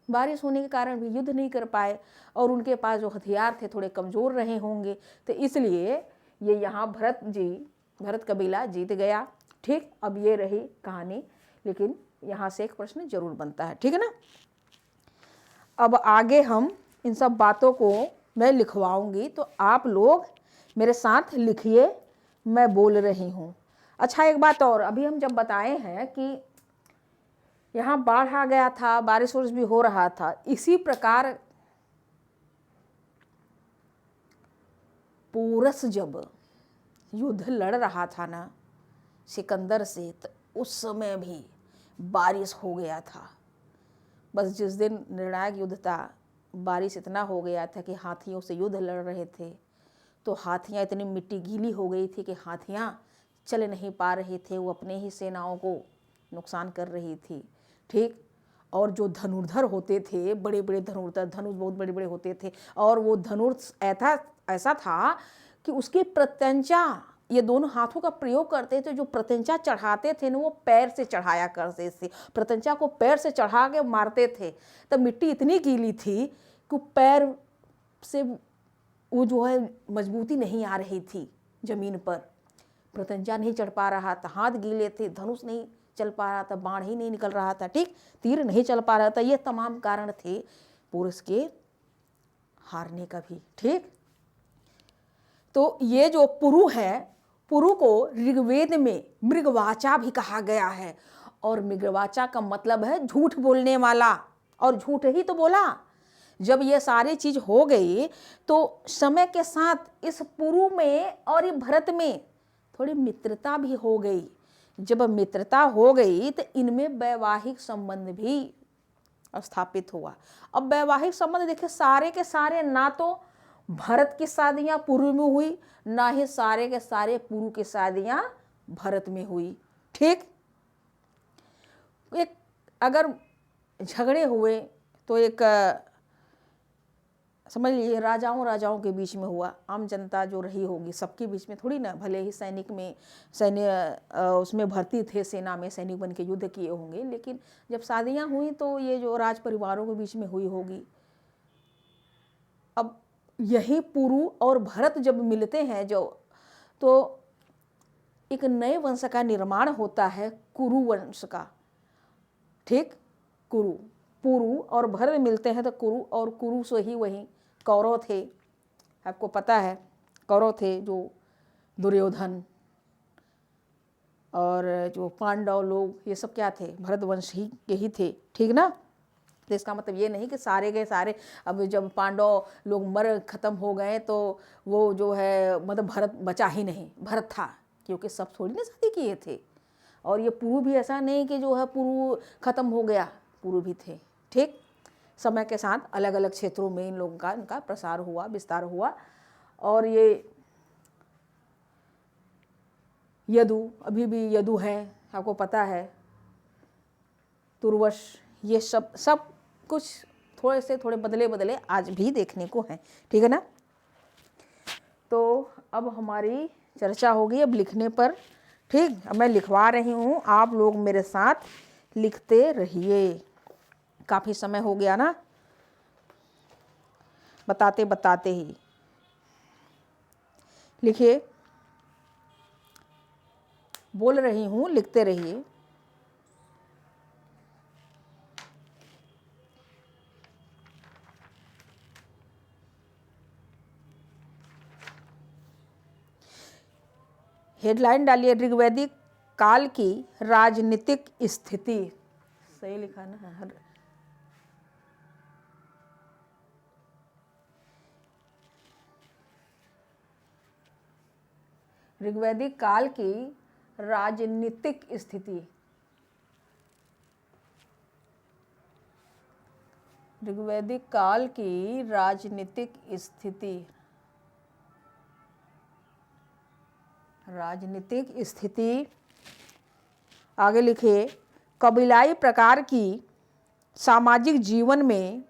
बारिश होने के कारण भी युद्ध नहीं कर पाए और उनके पास जो हथियार थे थोड़े कमज़ोर रहे होंगे। तो इसलिए ये यहाँ भरत कबीला जीत गया। ठीक, अब ये रही कहानी, लेकिन यहाँ से एक प्रश्न जरूर बनता है, ठीक है ना। अब आगे हम इन सब बातों को मैं लिखवाऊंगी तो आप लोग मेरे साथ लिखिए, मैं बोल रही हूँ। अच्छा, एक बात और, अभी हम जब बताए हैं कि यहाँ बाढ़ आ गया था, बारिश वारिश भी हो रहा था, इसी प्रकार पोरस जब युद्ध लड़ रहा था ना सिकंदर से, तो उस समय भी बारिश हो गया था। बस जिस दिन निर्णायक युद्ध था, बारिश इतना हो गया था कि हाथियों से युद्ध लड़ रहे थे। तो हाथियाँ इतनी मिट्टी गीली हो गई थी कि हाथियाँ चल नहीं पा रहे थे, वो अपने ही सेनाओं को नुकसान कर रही थी। ठीक, और जो धनुर्धर होते थे, बड़े बड़े धनुर्धर, धनुष बहुत बड़े बड़े होते थे, और वो धनुष ऐसा था कि उसकी प्रत्यंचा, ये दोनों हाथों का प्रयोग करते थे। जो प्रत्यंचा चढ़ाते थे ना, वो पैर से चढ़ाया करते थे, प्रत्यंचा को पैर से चढ़ा के मारते थे। तब मिट्टी इतनी गीली थी कि पैर से वो जो है मजबूती नहीं आ रही थी जमीन पर, प्रत्यंचा नहीं चढ़ पा रहा था, हाथ गीले थे, धनुष नहीं चल पा रहा था, बाण ही नहीं निकल रहा था, ठीक, तीर नहीं चल पा रहा था। ये तमाम कारण थे पुरुष के हारने का भी। ठीक, तो ये जो पुरु है, पुरु को ऋग्वेद में मृगवाचा भी कहा गया है, और मृगवाचा का मतलब है झूठ बोलने वाला, और झूठ ही तो बोला। जब ये सारी चीज हो गई तो समय के साथ इस पुरु में और ये भरत में थोड़ी मित्रता भी हो गई। जब मित्रता हो गई तो इनमें वैवाहिक संबंध भी स्थापित हुआ। अब वैवाहिक संबंध देखिए, सारे के सारे ना तो भरत की शादियां पुरु में हुई, ना ही सारे के सारे पुरु की शादियां भरत में हुई। ठीक, एक अगर झगड़े हुए तो एक समझ लीजिए राजाओं के बीच में हुआ, आम जनता जो रही होगी सबके बीच में थोड़ी ना, भले ही उसमें भर्ती थे, सेना में सैनिक बन के युद्ध किए होंगे, लेकिन जब शादियां हुई तो ये जो राज परिवारों के बीच में हुई होगी। अब यही पुरु और भरत जब मिलते हैं तो एक नए वंश का निर्माण होता है, कुरु वंश का। ठीक, पुरु और भरत मिलते हैं तो कुरु, और कुरु से ही वही कौरव थे। आपको पता है कौरव थे जो दुर्योधन और जो पांडव लोग, ये सब क्या थे? भरतवंश ही के ही थे। ठीक ना। तो इसका मतलब ये नहीं कि सारे के सारे, अब जब पांडव लोग मर खत्म हो गए तो वो जो है मतलब भरत बचा ही नहीं, भरत था, क्योंकि सब थोड़ी ना शादी किए थे। और ये पुरु भी ऐसा नहीं कि जो है पुरु खत्म हो गया, पुरु भी थे। ठीक, समय के साथ अलग अलग क्षेत्रों में इन लोगों का इनका प्रसार हुआ, विस्तार हुआ। और ये यदु, अभी भी यदु है, आपको पता है, तुर्वश, ये सब कुछ थोड़े से थोड़े बदले आज भी देखने को हैं। ठीक है ना। तो अब हमारी चर्चा होगी अब लिखने पर। ठीक, अब मैं लिखवा रही हूँ, आप लोग मेरे साथ लिखते रहिए। काफ़ी समय हो गया ना बताते बताते ही। लिखिए, बोल रही हूँ, लिखते रहिए। हेडलाइन डालिए, ऋग्वैदिक काल की राजनीतिक स्थिति। सही लिखा ना? ऋग्वैदिक काल की राजनीतिक स्थिति। ऋग्वैदिक काल की राजनीतिक स्थिति आगे लिखिए। कबीलाई प्रकार की सामाजिक जीवन में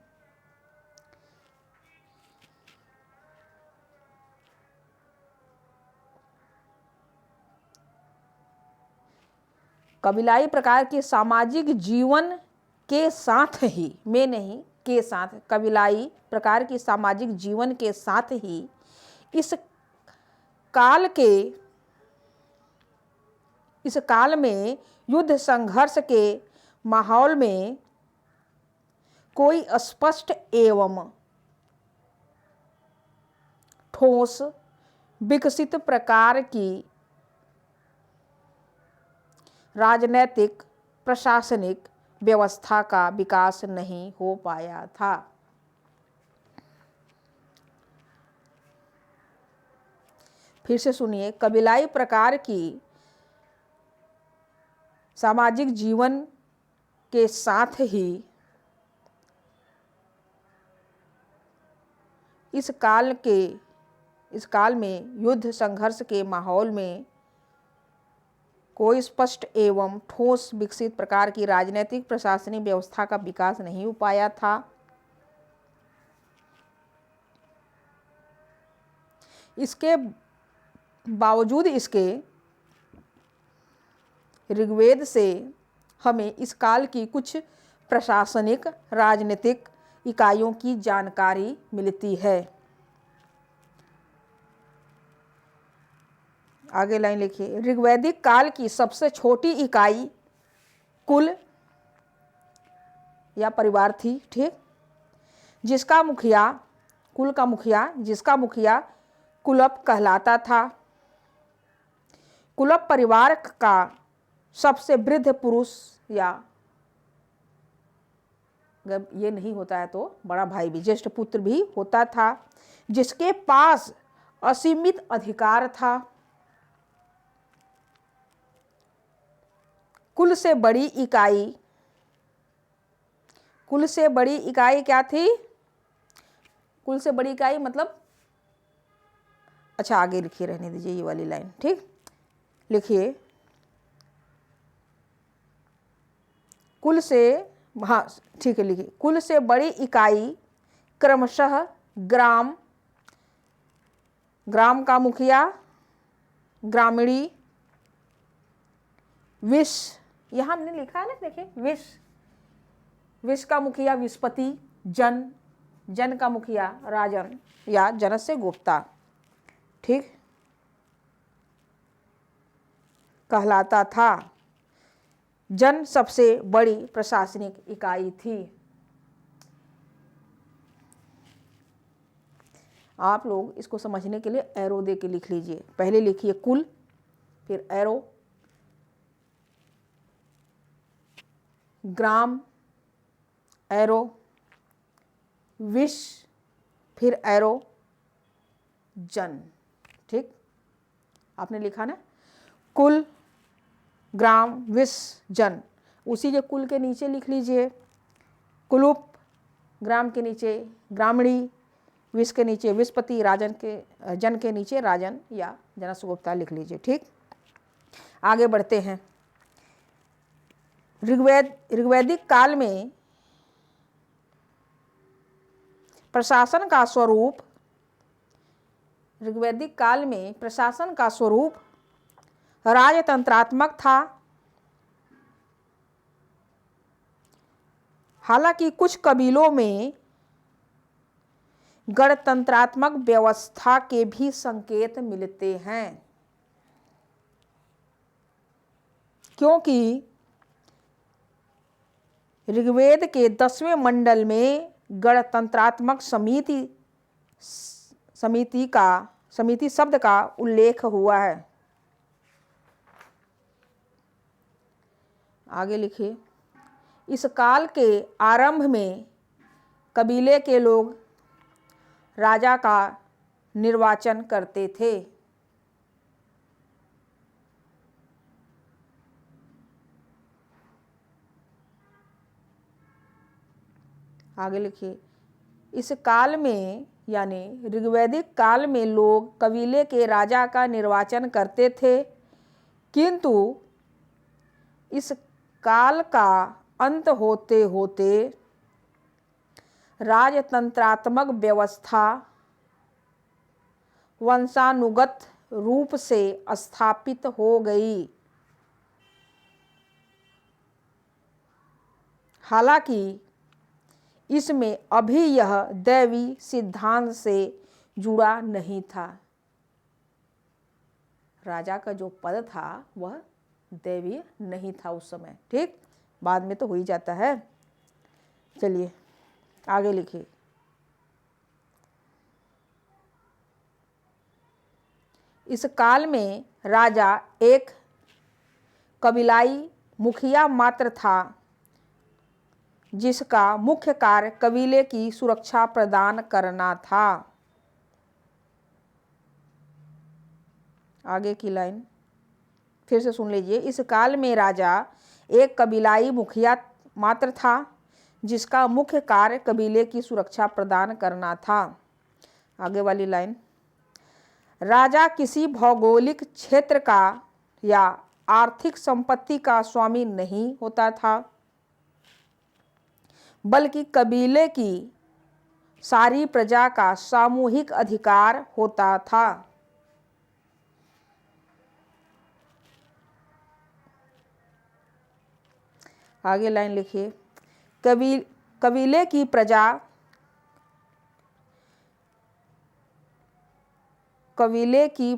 कबीलाई प्रकार के सामाजिक जीवन के साथ ही में नहीं के साथ कबीलाई प्रकार की सामाजिक जीवन के साथ ही इस काल में युद्ध संघर्ष के माहौल में कोई स्पष्ट एवं ठोस विकसित प्रकार की राजनैतिक प्रशासनिक व्यवस्था का विकास नहीं हो पाया था। फिर से सुनिए। कबीलाई प्रकार की सामाजिक जीवन के साथ ही इस काल में युद्ध संघर्ष के माहौल में कोई स्पष्ट एवं ठोस विकसित प्रकार की राजनीतिक प्रशासनिक व्यवस्था का विकास नहीं हो पाया था। इसके बावजूद इसके ऋग्वेद से हमें इस काल की कुछ प्रशासनिक राजनीतिक इकाइयों की जानकारी मिलती है। आगे लाइन लिखिए। ऋग्वैदिक काल की सबसे छोटी इकाई कुल या परिवार थी, ठीक, जिसका मुखिया कुलप कहलाता था। कुलप परिवार का सबसे वृद्ध पुरुष या अगर ये नहीं होता है तो बड़ा भाई भी, ज्येष्ठ पुत्र भी होता था, जिसके पास असीमित अधिकार था। कुल से बड़ी इकाई क्या थी? कुल से बड़ी इकाई मतलब, अच्छा आगे लिखिए, रहने दीजिए ये वाली लाइन, ठीक, लिखिए। कुल से, हाँ ठीक है, लिखिए। कुल से बड़ी इकाई क्रमशः ग्राम का मुखिया, ग्रामीणी, विश, यहां हमने लिखा है ना, देखिए, विश का मुखिया विस्पति, जन का मुखिया राजन या जनस्य गुप्ता, ठीक, कहलाता था। जन सबसे बड़ी प्रशासनिक इकाई थी। आप लोग इसको समझने के लिए एरो दे के लिख लीजिए। पहले लिखिए कुल, फिर एरो, ग्राम, एरो, विश, फिर एरो, जन, ठीक, आपने लिखा ना, कुल, ग्राम, विश, जन। उसी के कुल के नीचे लिख लीजिए कुलुप, ग्राम के नीचे ग्रामीणी, विश के नीचे विस्पति, जन के नीचे राजन या जनसगुप्ता लिख लीजिए, ठीक। आगे बढ़ते हैं। ऋग्वैदिक काल में प्रशासन का स्वरूप राजतंत्रात्मक था। हालांकि कुछ कबीलों में गणतंत्रात्मक व्यवस्था के भी संकेत मिलते हैं, क्योंकि ऋग्वेद के 10वें मंडल में गणतंत्रात्मक समिति शब्द का उल्लेख हुआ है। आगे लिखिए। इस काल के आरंभ में कबीले के लोग राजा का निर्वाचन करते थे। आगे लिखिए, इस काल में यानी ऋग्वैदिक काल में लोग कबीले के राजा का निर्वाचन करते थे, किंतु इस काल का अंत होते होते राजतंत्रात्मक व्यवस्था वंशानुगत रूप से स्थापित हो गई। हालांकि इसमें अभी यह दैवी सिद्धांत से जुड़ा नहीं था। राजा का जो पद था वह दैवीय नहीं था उस समय, ठीक, बाद में तो हो ही जाता है। चलिए आगे लिखिए, इस काल में राजा एक कबीलाई मुखिया मात्र था, जिसका मुख्य कार्य कबीले की सुरक्षा प्रदान करना था। आगे की लाइन फिर से सुन लीजिए, इस काल में राजा एक कबीलाई मुखिया मात्र था, जिसका मुख्य कार्य कबीले की सुरक्षा प्रदान करना था। आगे वाली लाइन, राजा किसी भौगोलिक क्षेत्र का या आर्थिक संपत्ति का स्वामी नहीं होता था, बल्कि कबीले की सारी प्रजा का सामूहिक अधिकार होता था। आगे लाइन लिखिए, कबीले की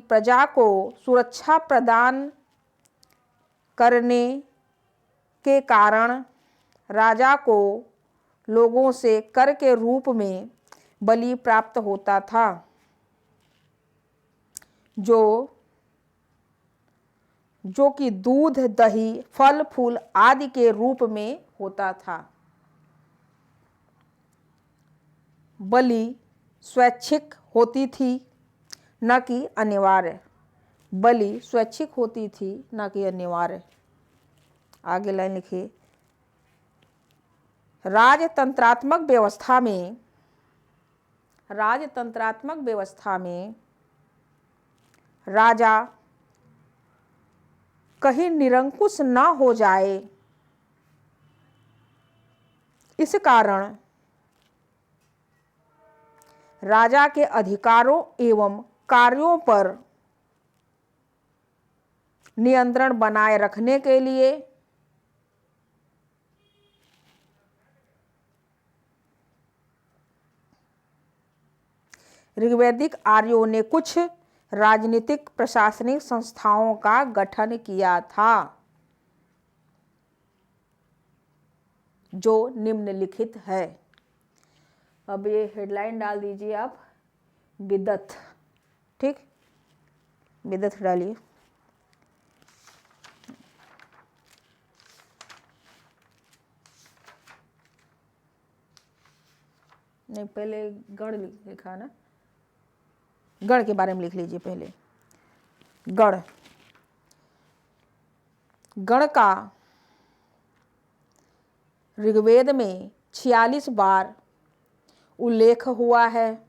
प्रजा को सुरक्षा प्रदान करने के कारण राजा को लोगों से कर के रूप में बलि प्राप्त होता था, जो कि दूध, दही, फल फूल आदि के रूप में होता था। बलि स्वैच्छिक होती थी, न कि अनिवार्य। बलि स्वैच्छिक होती थी, न कि अनिवार्य। आगे लाइन लिखिए, राजतंत्रात्मक व्यवस्था में राजा कहीं निरंकुश न हो जाए, इस कारण राजा के अधिकारों एवं कार्यों पर नियंत्रण बनाए रखने के लिए ऋग्वैदिक आर्यों ने कुछ राजनीतिक प्रशासनिक संस्थाओं का गठन किया था, जो निम्नलिखित है। अब ये हेडलाइन डाल दीजिए आप, बिदअत, ठीक, बिदअत डालिए। नहीं, पहले गण लिखा ना, गण के बारे में लिख लीजिए पहले। गण का ऋग्वेद में 46 बार उल्लेख हुआ है।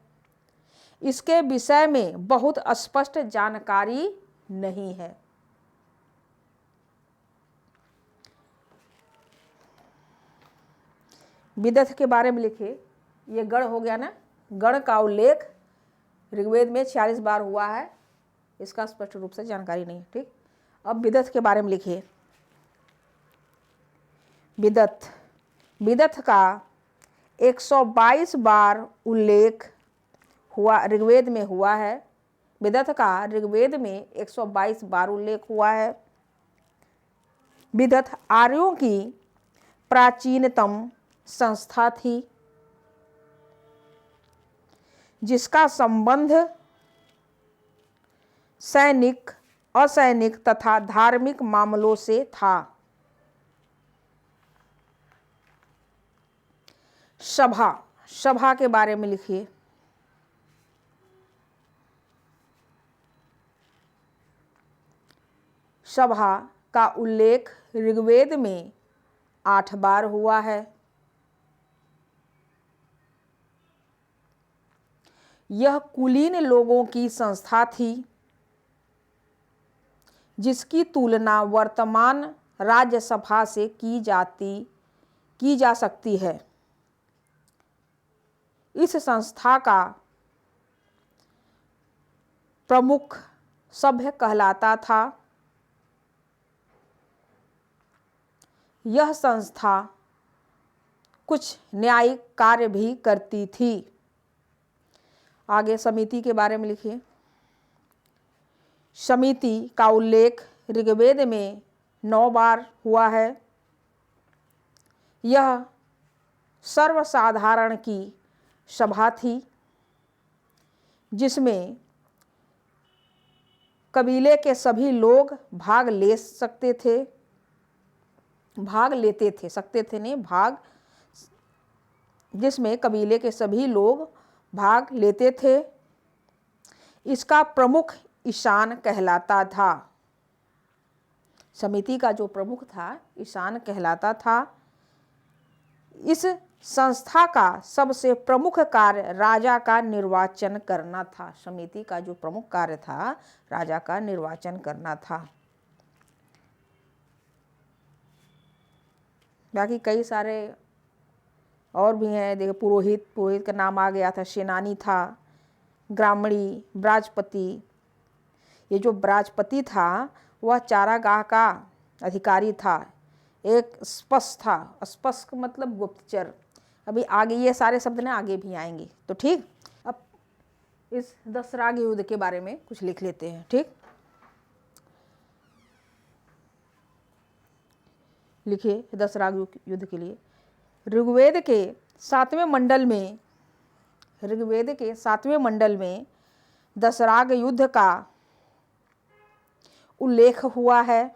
इसके विषय में बहुत स्पष्ट जानकारी नहीं है। बिदअत के बारे में लिखिए, ये गण हो गया ना, गण का उल्लेख ऋग्वेद में 46 बार हुआ है, इसका स्पष्ट रूप से जानकारी नहीं है, ठीक। अब बिदअत के बारे में लिखिए, बिदअत का 122 बार उल्लेख हुआ ऋग्वेद में हुआ है। बिदअत का ऋग्वेद में 122 बार उल्लेख हुआ है। बिदअत आर्यों की प्राचीनतम संस्था थी, जिसका संबंध सैनिक, असैनिक तथा धार्मिक मामलों से था। सभा के बारे में लिखिए, सभा का उल्लेख ऋग्वेद में 8 बार हुआ है। यह कुलीन लोगों की संस्था थी जिसकी तुलना वर्तमान राज्यसभा से की जा सकती है। इस संस्था का प्रमुख सभ्य कहलाता था। यह संस्था कुछ न्यायिक कार्य भी करती थी। आगे समिति के बारे में लिखिए। समिति का उल्लेख ऋग्वेद में 9 बार हुआ है। यह सर्वसाधारण की सभा थी जिसमें कबीले के सभी लोग भाग जिसमें कबीले के सभी लोग भाग लेते थे। इसका प्रमुख ईशान कहलाता था। समिति का जो प्रमुख था ईशान कहलाता था। इस संस्था का सबसे प्रमुख कार्य राजा का निर्वाचन करना था। समिति का जो प्रमुख कार्य था राजा का निर्वाचन करना था। बाकी कई सारे और भी हैं। देखिए पुरोहित का नाम आ गया था, सेनानी था, ग्रामणी, ब्राजपति। ये जो ब्राजपति था वह चारागाह का अधिकारी था। एक स्पष्ट मतलब गुप्तचर। अभी आगे ये सारे शब्द ना आगे भी आएंगे तो ठीक। अब इस दसराग युद्ध के बारे में कुछ लिख लेते हैं। ठीक, लिखिए दसराग युद्ध के लिए। ऋग्वेद के 7वें मंडल में दसराग युद्ध का उल्लेख हुआ है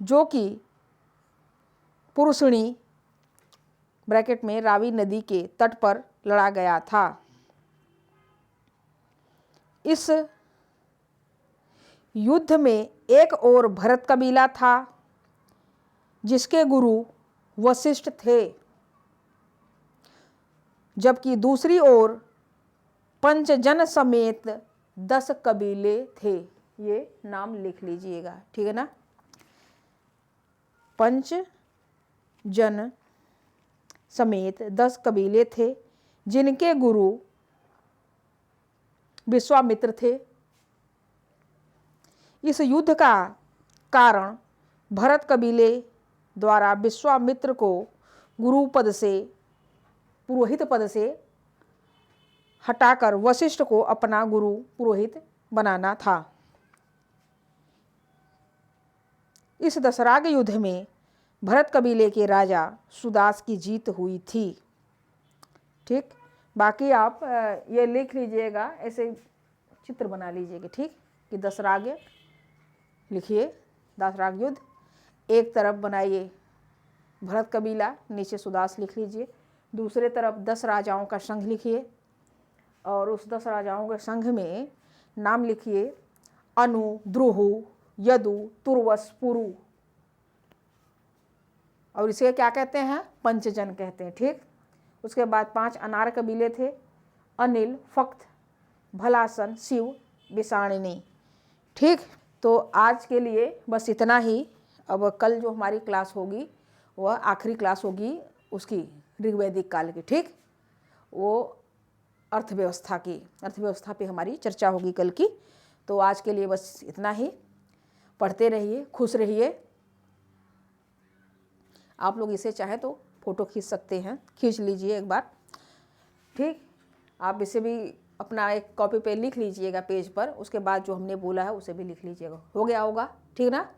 जो कि पुरुषणी ब्रैकेट में रावी नदी के तट पर लड़ा गया था। इस युद्ध में एक ओर भरत कबीला था जिसके गुरु वशिष्ठ थे, जबकि दूसरी ओर पंचजन समेत 10 कबीले थे। ये नाम लिख लीजिएगा, ठीक है ना। पंचजन समेत 10 कबीले थे जिनके गुरु विश्वामित्र थे। इस युद्ध का कारण भरत कबीले द्वारा विश्वामित्र को पुरोहित पद से हटाकर वशिष्ठ को अपना गुरु पुरोहित बनाना था। इस दसराग युद्ध में भरत कबीले के राजा सुदास की जीत हुई थी। ठीक, बाकी आप ये लिख लीजिएगा, ऐसे चित्र बना लीजिएगा। ठीक, कि दसराग लिखिए, दसराग युद्ध एक तरफ बनाइए भरत कबीला, नीचे सुदास लिख लीजिए। दूसरे तरफ 10 राजाओं का संघ लिखिए और उस 10 राजाओं के संघ में नाम लिखिए अनु, द्रुहु, यदु, तुर्वस, पुरु, और इसे क्या कहते हैं? पंचजन कहते हैं। ठीक, उसके बाद 5 अनार कबीले थे, अनिल, फक्त, भलासन, शिव, विषाणिनी। ठीक, तो आज के लिए बस इतना ही। अब कल जो हमारी क्लास होगी वह आखिरी क्लास होगी उसकी ऋग्वैदिक काल की। ठीक, वो अर्थव्यवस्था पे हमारी चर्चा होगी कल की। तो आज के लिए बस इतना ही। पढ़ते रहिए, खुश रहिए। आप लोग इसे चाहे तो फ़ोटो खींच सकते हैं, खींच लीजिए एक बार। ठीक, आप इसे भी अपना एक कॉपी पे लिख लीजिएगा पेज पर, उसके बाद जो हमने बोला है उसे भी लिख लीजिएगा। हो गया होगा? ठीक ना,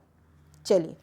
चलिए।